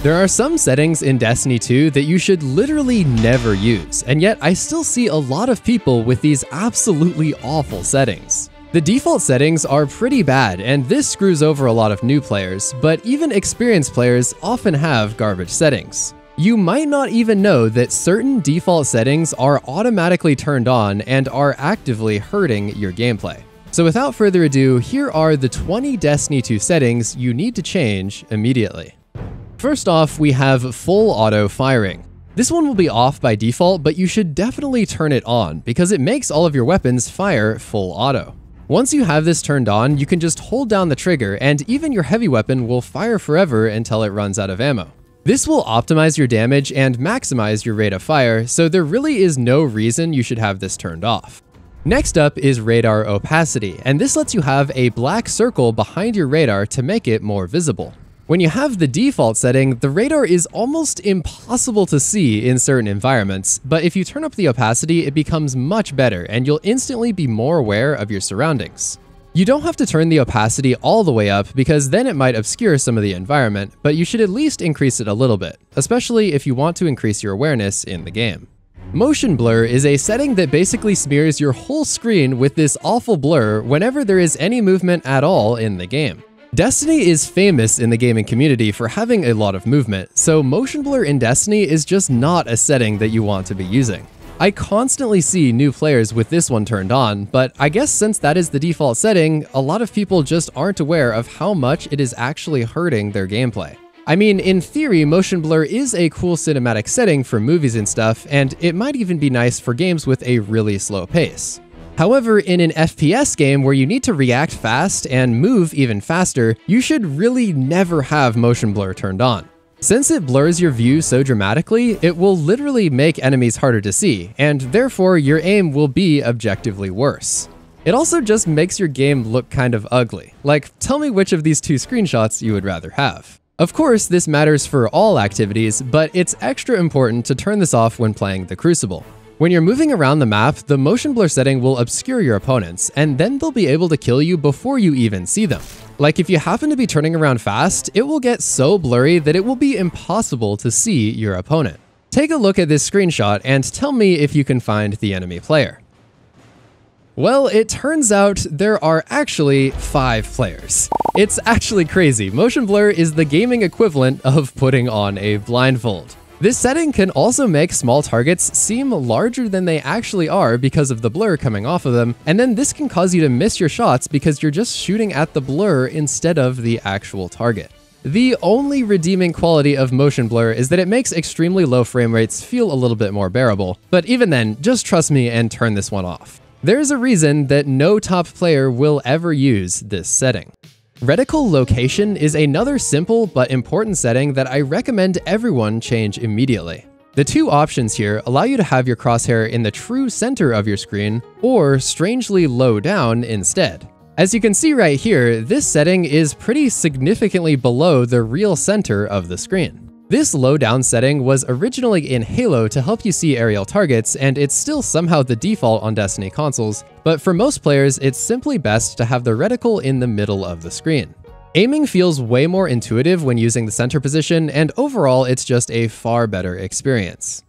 There are some settings in Destiny 2 that you should literally never use, and yet I still see a lot of people with these absolutely awful settings. The default settings are pretty bad, and this screws over a lot of new players, but even experienced players often have garbage settings. You might not even know that certain default settings are automatically turned on and are actively hurting your gameplay. So without further ado, here are the 20 Destiny 2 settings you need to change immediately. First off, we have full auto firing. This one will be off by default, but you should definitely turn it on because it makes all of your weapons fire full auto. Once you have this turned on, you can just hold down the trigger and even your heavy weapon will fire forever until it runs out of ammo. This will optimize your damage and maximize your rate of fire, so there really is no reason you should have this turned off. Next up is radar opacity, and this lets you have a black circle behind your radar to make it more visible. When you have the default setting, the radar is almost impossible to see in certain environments, but if you turn up the opacity, it becomes much better and you'll instantly be more aware of your surroundings. You don't have to turn the opacity all the way up because then it might obscure some of the environment, but you should at least increase it a little bit, especially if you want to increase your awareness in the game. Motion blur is a setting that basically smears your whole screen with this awful blur whenever there is any movement at all in the game. Destiny is famous in the gaming community for having a lot of movement, so motion blur in Destiny is just not a setting that you want to be using. I constantly see new players with this one turned on, but I guess since that is the default setting, a lot of people just aren't aware of how much it is actually hurting their gameplay. I mean, in theory, motion blur is a cool cinematic setting for movies and stuff, and it might even be nice for games with a really slow pace. However, in an FPS game where you need to react fast and move even faster, you should really never have motion blur turned on. Since it blurs your view so dramatically, it will literally make enemies harder to see, and therefore your aim will be objectively worse. It also just makes your game look kind of ugly. Like, tell me which of these two screenshots you would rather have. Of course, this matters for all activities, but it's extra important to turn this off when playing the Crucible. When you're moving around the map, the motion blur setting will obscure your opponents, and then they'll be able to kill you before you even see them. Like if you happen to be turning around fast, it will get so blurry that it will be impossible to see your opponent. Take a look at this screenshot and tell me if you can find the enemy player. Well, it turns out there are actually 5 players. It's actually crazy. Motion blur is the gaming equivalent of putting on a blindfold. This setting can also make small targets seem larger than they actually are because of the blur coming off of them, and then this can cause you to miss your shots because you're just shooting at the blur instead of the actual target. The only redeeming quality of motion blur is that it makes extremely low frame rates feel a little bit more bearable, but even then, just trust me and turn this one off. There's a reason that no top player will ever use this setting. Reticle location is another simple but important setting that I recommend everyone change immediately. The two options here allow you to have your crosshair in the true center of your screen or strangely low down instead. As you can see right here, this setting is pretty significantly below the real center of the screen. This low down setting was originally in Halo to help you see aerial targets, and it's still somehow the default on Destiny consoles, but for most players, it's simply best to have the reticle in the middle of the screen. Aiming feels way more intuitive when using the center position, and overall, it's just a far better experience.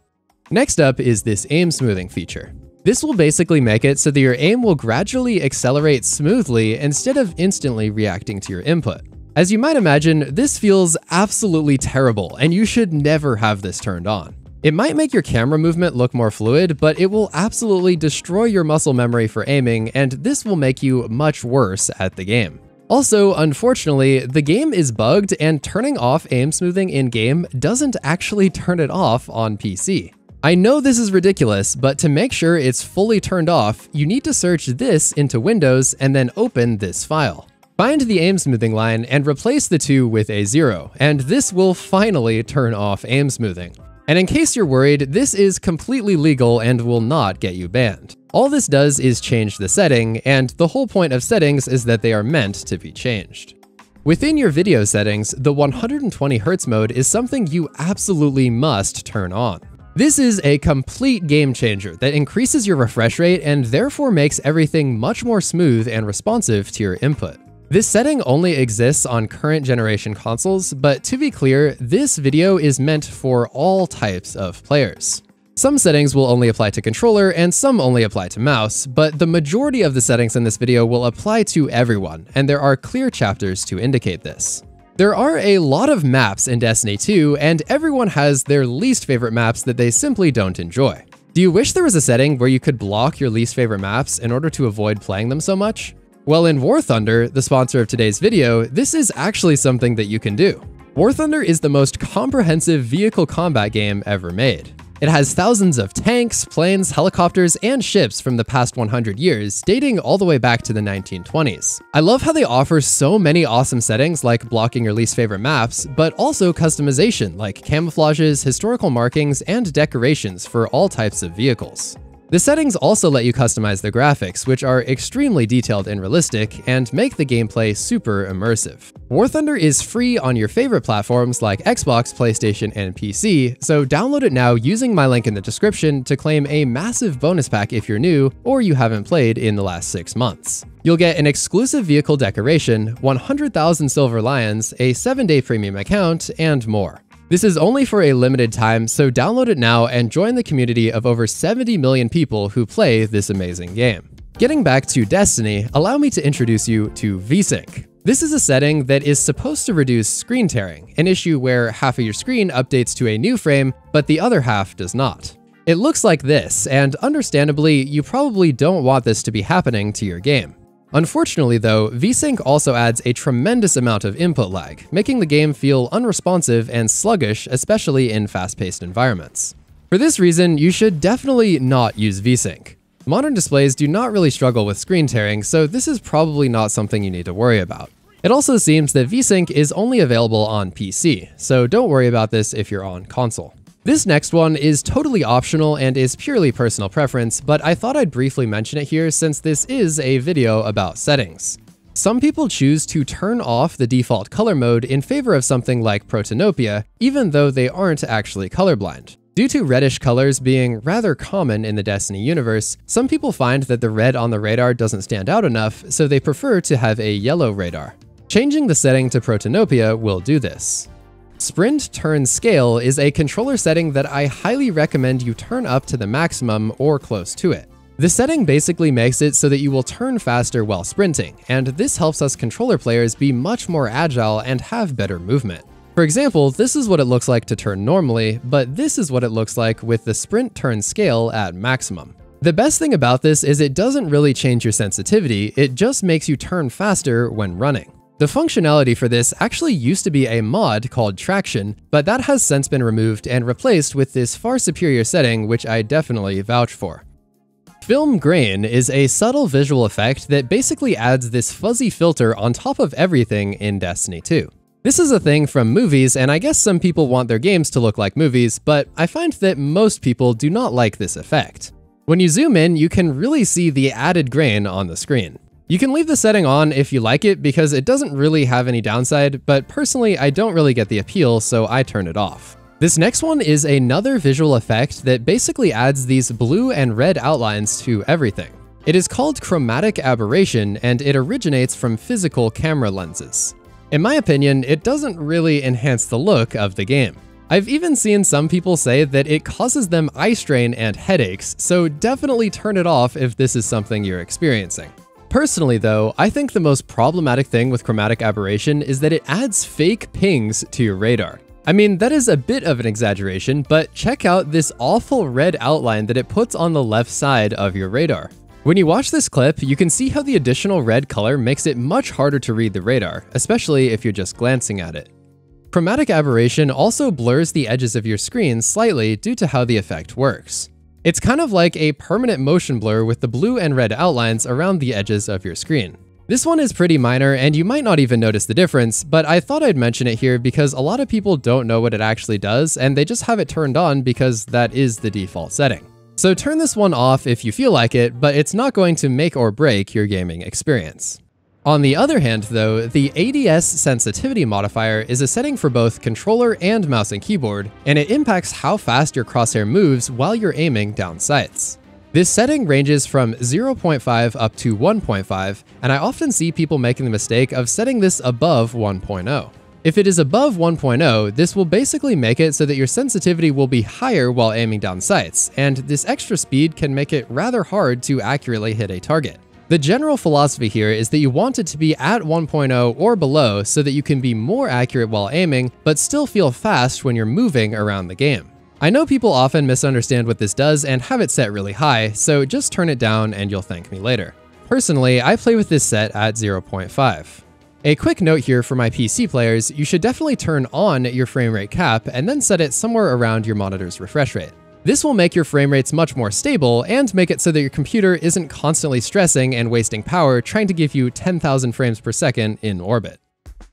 Next up is this aim smoothing feature. This will basically make it so that your aim will gradually accelerate smoothly instead of instantly reacting to your input. As you might imagine, this feels absolutely terrible, and you should never have this turned on. It might make your camera movement look more fluid, but it will absolutely destroy your muscle memory for aiming, and this will make you much worse at the game. Also, unfortunately, the game is bugged, and turning off aim smoothing in-game doesn't actually turn it off on PC. I know this is ridiculous, but to make sure it's fully turned off, you need to search this into Windows and then open this file. Find the aim smoothing line and replace the two with a 0, and this will finally turn off aim smoothing. And in case you're worried, this is completely legal and will not get you banned. All this does is change the setting, and the whole point of settings is that they are meant to be changed. Within your video settings, the 120 Hz mode is something you absolutely must turn on. This is a complete game changer that increases your refresh rate and therefore makes everything much more smooth and responsive to your input. This setting only exists on current generation consoles, but to be clear, this video is meant for all types of players. Some settings will only apply to controller and some only apply to mouse, but the majority of the settings in this video will apply to everyone, and there are clear chapters to indicate this. There are a lot of maps in Destiny 2, and everyone has their least favorite maps that they simply don't enjoy. Do you wish there was a setting where you could block your least favorite maps in order to avoid playing them so much? Well, in War Thunder, the sponsor of today's video, this is actually something that you can do. War Thunder is the most comprehensive vehicle combat game ever made. It has thousands of tanks, planes, helicopters, and ships from the past 100 years, dating all the way back to the 1920s. I love how they offer so many awesome settings like blocking your least favorite maps, but also customization like camouflages, historical markings, and decorations for all types of vehicles. The settings also let you customize the graphics, which are extremely detailed and realistic, and make the gameplay super immersive. War Thunder is free on your favorite platforms like Xbox, PlayStation, and PC, so download it now using my link in the description to claim a massive bonus pack if you're new or you haven't played in the last 6 months. You'll get an exclusive vehicle decoration, 100,000 silver lions, a 7-day premium account, and more. This is only for a limited time, so download it now and join the community of over 70 million people who play this amazing game. Getting back to Destiny, allow me to introduce you to Vsync. This is a setting that is supposed to reduce screen tearing, an issue where half of your screen updates to a new frame, but the other half does not. It looks like this, and understandably, you probably don't want this to be happening to your game. Unfortunately though, Vsync also adds a tremendous amount of input lag, making the game feel unresponsive and sluggish, especially in fast-paced environments. For this reason, you should definitely not use Vsync. Modern displays do not really struggle with screen tearing, so this is probably not something you need to worry about. It also seems that Vsync is only available on PC, so don't worry about this if you're on console. This next one is totally optional and is purely personal preference, but I thought I'd briefly mention it here since this is a video about settings. Some people choose to turn off the default color mode in favor of something like protanopia, even though they aren't actually colorblind. Due to reddish colors being rather common in the Destiny universe, some people find that the red on the radar doesn't stand out enough, so they prefer to have a yellow radar. Changing the setting to protanopia will do this. Sprint Turn Scale is a controller setting that I highly recommend you turn up to the maximum or close to it. The setting basically makes it so that you will turn faster while sprinting, and this helps us controller players be much more agile and have better movement. For example, this is what it looks like to turn normally, but this is what it looks like with the Sprint Turn Scale at maximum. The best thing about this is it doesn't really change your sensitivity, it just makes you turn faster when running. The functionality for this actually used to be a mod called Traction, but that has since been removed and replaced with this far superior setting, which I definitely vouch for. Film Grain is a subtle visual effect that basically adds this fuzzy filter on top of everything in Destiny 2. This is a thing from movies, and I guess some people want their games to look like movies, but I find that most people do not like this effect. When you zoom in, you can really see the added grain on the screen. You can leave the setting on if you like it because it doesn't really have any downside, but personally I don't really get the appeal, so I turn it off. This next one is another visual effect that basically adds these blue and red outlines to everything. It is called Chromatic Aberration, and it originates from physical camera lenses. In my opinion, it doesn't really enhance the look of the game. I've even seen some people say that it causes them eye strain and headaches, so definitely turn it off if this is something you're experiencing. Personally though, I think the most problematic thing with Chromatic Aberration is that it adds fake pings to your radar. I mean, that is a bit of an exaggeration, but check out this awful red outline that it puts on the left side of your radar. When you watch this clip, you can see how the additional red color makes it much harder to read the radar, especially if you're just glancing at it. Chromatic Aberration also blurs the edges of your screen slightly due to how the effect works. It's kind of like a permanent motion blur with the blue and red outlines around the edges of your screen. This one is pretty minor and you might not even notice the difference, but I thought I'd mention it here because a lot of people don't know what it actually does and they just have it turned on because that is the default setting. So turn this one off if you feel like it, but it's not going to make or break your gaming experience. On the other hand though, the ADS sensitivity modifier is a setting for both controller and mouse and keyboard, and it impacts how fast your crosshair moves while you're aiming down sights. This setting ranges from 0.5 up to 1.5, and I often see people making the mistake of setting this above 1.0. If it is above 1.0, this will basically make it so that your sensitivity will be higher while aiming down sights, and this extra speed can make it rather hard to accurately hit a target. The general philosophy here is that you want it to be at 1.0 or below so that you can be more accurate while aiming, but still feel fast when you're moving around the game. I know people often misunderstand what this does and have it set really high, so just turn it down and you'll thank me later. Personally, I play with this set at 0.5. A quick note here for my PC players, you should definitely turn on your frame rate cap and then set it somewhere around your monitor's refresh rate. This will make your frame rates much more stable and make it so that your computer isn't constantly stressing and wasting power trying to give you 10,000 frames per second in orbit.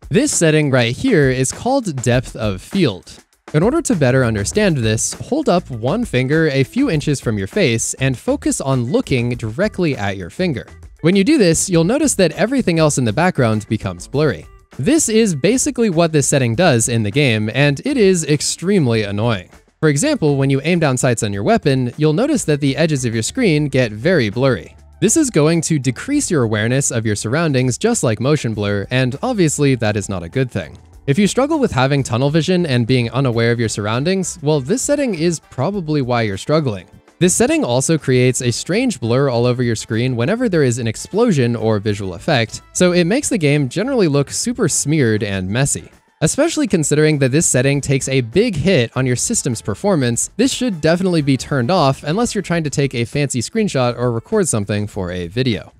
This setting right here is called depth of field. In order to better understand this, hold up one finger a few inches from your face and focus on looking directly at your finger. When you do this, you'll notice that everything else in the background becomes blurry. This is basically what this setting does in the game, and it is extremely annoying. For example, when you aim down sights on your weapon, you'll notice that the edges of your screen get very blurry. This is going to decrease your awareness of your surroundings just like motion blur, and obviously that is not a good thing. If you struggle with having tunnel vision and being unaware of your surroundings, well, this setting is probably why you're struggling. This setting also creates a strange blur all over your screen whenever there is an explosion or visual effect, so it makes the game generally look super smeared and messy. Especially considering that this setting takes a big hit on your system's performance, this should definitely be turned off unless you're trying to take a fancy screenshot or record something for a video.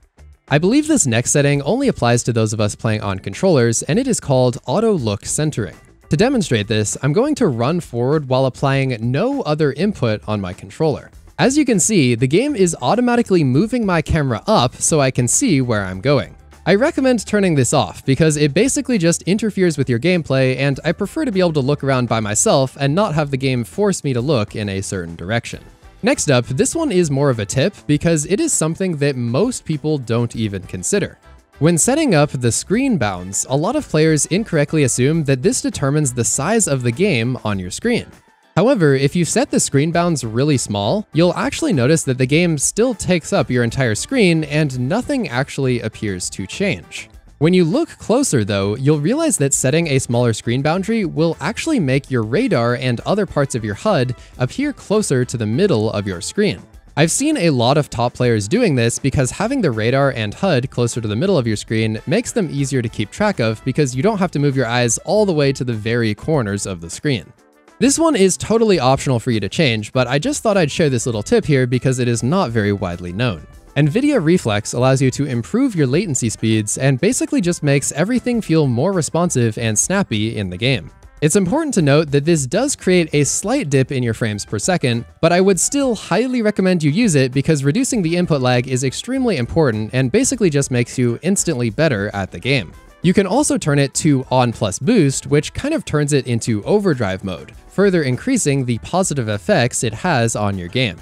I believe this next setting only applies to those of us playing on controllers, and it is called Autolook centering. To demonstrate this, I'm going to run forward while applying no other input on my controller. As you can see, the game is automatically moving my camera up so I can see where I'm going. I recommend turning this off because it basically just interferes with your gameplay, and I prefer to be able to look around by myself and not have the game force me to look in a certain direction. Next up, this one is more of a tip because it is something that most people don't even consider. When setting up the screen bounds, a lot of players incorrectly assume that this determines the size of the game on your screen. However, if you set the screen bounds really small, you'll actually notice that the game still takes up your entire screen and nothing actually appears to change. When you look closer though, you'll realize that setting a smaller screen boundary will actually make your radar and other parts of your HUD appear closer to the middle of your screen. I've seen a lot of top players doing this because having the radar and HUD closer to the middle of your screen makes them easier to keep track of because you don't have to move your eyes all the way to the very corners of the screen. This one is totally optional for you to change, but I just thought I'd share this little tip here because it is not very widely known. NVIDIA Reflex allows you to improve your latency speeds and basically just makes everything feel more responsive and snappy in the game. It's important to note that this does create a slight dip in your frames per second, but I would still highly recommend you use it because reducing the input lag is extremely important and basically just makes you instantly better at the game. You can also turn it to on plus boost, which kind of turns it into overdrive mode, further increasing the positive effects it has on your game.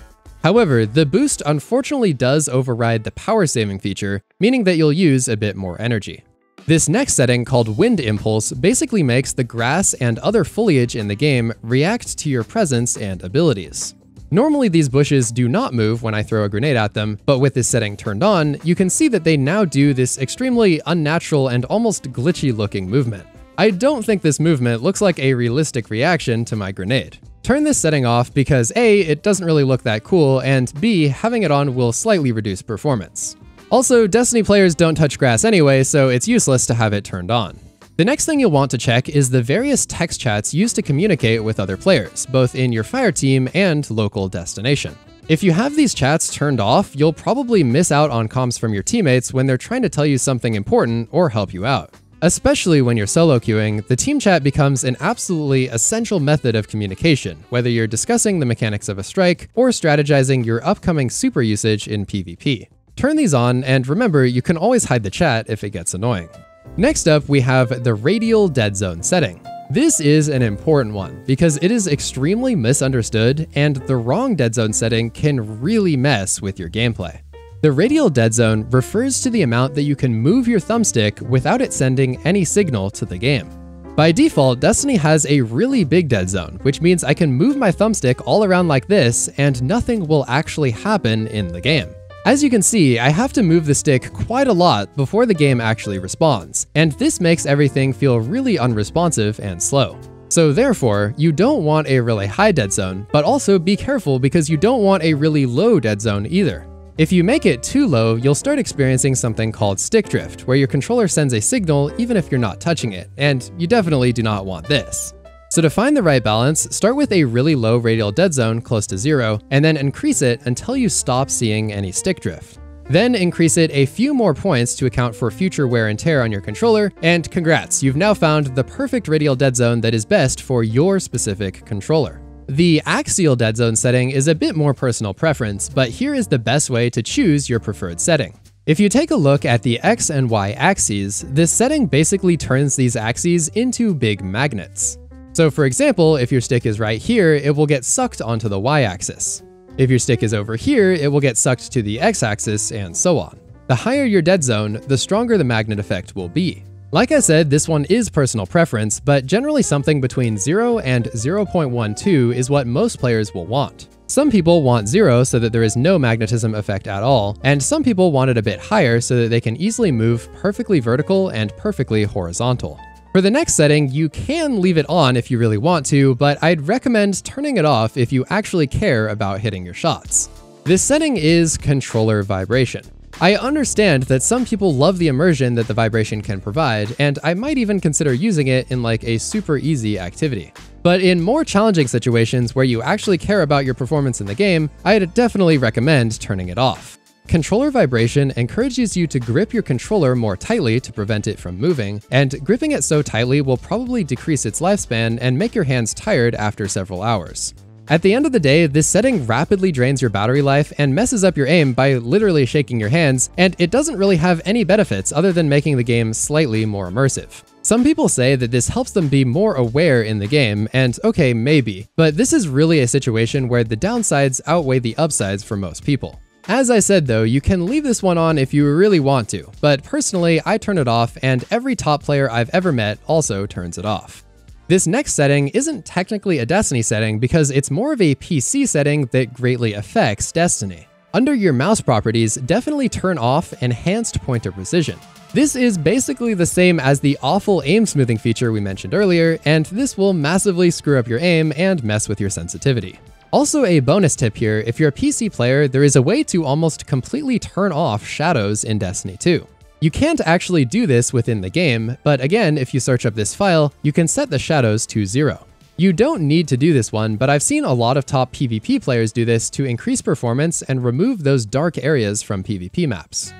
However, the boost unfortunately does override the power saving feature, meaning that you'll use a bit more energy. This next setting, called Wind Impulse, basically makes the grass and other foliage in the game react to your presence and abilities. Normally these bushes do not move when I throw a grenade at them, but with this setting turned on, you can see that they now do this extremely unnatural and almost glitchy looking movement. I don't think this movement looks like a realistic reaction to my grenade. Turn this setting off because A, it doesn't really look that cool, and B, having it on will slightly reduce performance. Also, Destiny players don't touch grass anyway, so it's useless to have it turned on. The next thing you'll want to check is the various text chats used to communicate with other players, both in your fire team and local destination. If you have these chats turned off, you'll probably miss out on comms from your teammates when they're trying to tell you something important or help you out. Especially when you're solo queuing, the team chat becomes an absolutely essential method of communication, whether you're discussing the mechanics of a strike or strategizing your upcoming super usage in PvP. Turn these on, and remember, you can always hide the chat if it gets annoying. Next up, we have the Radial Deadzone setting. This is an important one because it is extremely misunderstood, and the wrong Deadzone setting can really mess with your gameplay. The Radial Deadzone refers to the amount that you can move your thumbstick without it sending any signal to the game. By default, Destiny has a really big dead zone, which means I can move my thumbstick all around like this and nothing will actually happen in the game. As you can see, I have to move the stick quite a lot before the game actually responds, and this makes everything feel really unresponsive and slow. So therefore, you don't want a really high dead zone, but also be careful because you don't want a really low dead zone either. If you make it too low, you'll start experiencing something called stick drift, where your controller sends a signal even if you're not touching it, and you definitely do not want this. So to find the right balance, start with a really low radial dead zone close to 0, and then increase it until you stop seeing any stick drift. Then increase it a few more points to account for future wear and tear on your controller, and congrats, you've now found the perfect radial dead zone that is best for your specific controller. The axial dead zone setting is a bit more personal preference, but here is the best way to choose your preferred setting. If you take a look at the X and Y axes, this setting basically turns these axes into big magnets. So for example, if your stick is right here, it will get sucked onto the Y axis. If your stick is over here, it will get sucked to the X axis, and so on. The higher your dead zone, the stronger the magnet effect will be. Like I said, this one is personal preference, but generally something between 0 and 0.12 is what most players will want. Some people want 0 so that there is no magnetism effect at all, and some people want it a bit higher so that they can easily move perfectly vertical and perfectly horizontal. For the next setting, you can leave it on if you really want to, but I'd recommend turning it off if you actually care about hitting your shots. This setting is controller vibration. I understand that some people love the immersion that the vibration can provide, and I might even consider using it in like a super easy activity. But in more challenging situations where you actually care about your performance in the game, I'd definitely recommend turning it off. Controller vibration encourages you to grip your controller more tightly to prevent it from moving, and gripping it so tightly will probably decrease its lifespan and make your hands tired after several hours. At the end of the day, this setting rapidly drains your battery life and messes up your aim by literally shaking your hands, and it doesn't really have any benefits other than making the game slightly more immersive. Some people say that this helps them be more aware in the game, and okay, maybe, but this is really a situation where the downsides outweigh the upsides for most people. As I said though, you can leave this one on if you really want to, but personally I turn it off, and every top player I've ever met also turns it off. This next setting isn't technically a Destiny setting because it's more of a PC setting that greatly affects Destiny. Under your mouse properties, definitely turn off Enhanced Pointer Precision. This is basically the same as the awful aim smoothing feature we mentioned earlier, and this will massively screw up your aim and mess with your sensitivity. Also a bonus tip here, if you're a PC player, there is a way to almost completely turn off shadows in Destiny 2. You can't actually do this within the game, but again, if you search up this file, you can set the shadows to 0. You don't need to do this one, but I've seen a lot of top PvP players do this to increase performance and remove those dark areas from PvP maps.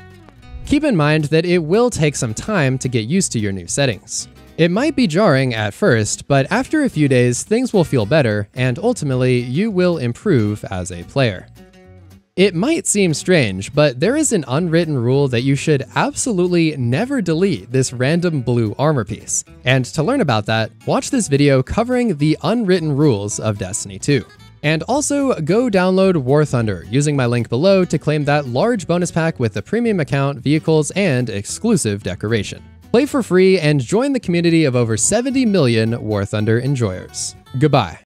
Keep in mind that it will take some time to get used to your new settings. It might be jarring at first, but after a few days, things will feel better, and ultimately, you will improve as a player. It might seem strange, but there is an unwritten rule that you should absolutely never delete this random blue armor piece. And to learn about that, watch this video covering the unwritten rules of Destiny 2. And also, go download War Thunder using my link below to claim that large bonus pack with the premium account, vehicles, and exclusive decoration. Play for free and join the community of over 70 million War Thunder enjoyers. Goodbye.